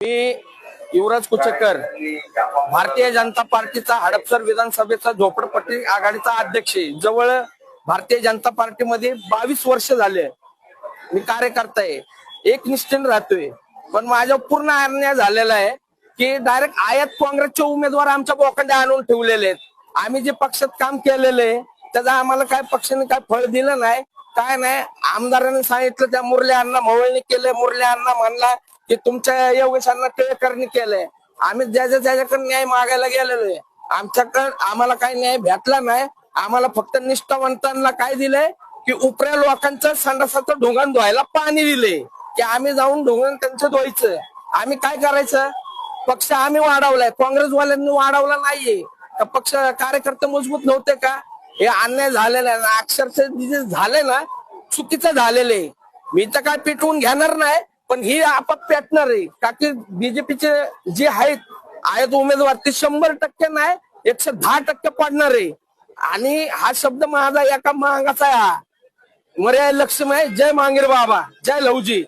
मी युवराज कुचेकर, भारतीय जनता पार्टीचा हडपसर विधानसभेचा झोपडपट्टी आघाडीचा अध्यक्ष आहे. जवळ भारतीय जनता पार्टीमध्ये 22 वर्ष झाले मी कार्यकर्ता आहे. एकनिष्ठेने राहतोय. पण माझ्या पूर्ण अन्याय झालेला आहे की डायरेक्ट आयात काँग्रेसचे उमेदवार आमच्या बोकांडे आणून ठेवलेले आहेत. आम्ही जे पक्षात काम केलेलं आहे त्याचा आम्हाला काय पक्षाने काय फळ दिलं नाही, काय नाही. आमदारांनी सांगितलं त्या मुरली अण्णा मोहोळनी केले. मुरली अण्णा म्हणला की तुमच्या योगेशांना टिळेकरनी केलंय. आम्ही ज्याच्याकडे न्याय मागायला गेलेलो आहे. आमच्याकडे आम्हाला काही न्याय भेटला नाही. आम्हाला फक्त निष्ठावंतांना काय दिलंय की उपऱ्या लोकांचं संडासाचं ढोंगण धुवायला पाणी दिले की आम्ही जाऊन ढोंगण त्यांचं धुवायचं. आम्ही काय करायचं? पक्ष आम्ही वाढवलाय, काँग्रेसवाल्यांनी वाढवला नाहीये का? पक्ष कार्यकर्ते मजबूत नव्हते का? हे अन्याय झालेला आहे. अक्षरशः जे झाले ना चुकीचं झालेले. मी तर काय पेटवून घेणार नाही, पण ही आपत पेटणार आहे का की बीजेपीचे जे आहेत उमेदवार ते 100% नाही 110% पडणार आहे. आणि हा शब्द माझा एका मागाचा आहे. मर्यादा लक्ष्मी आहे. जय मांगीर बाबा, जय लवजी.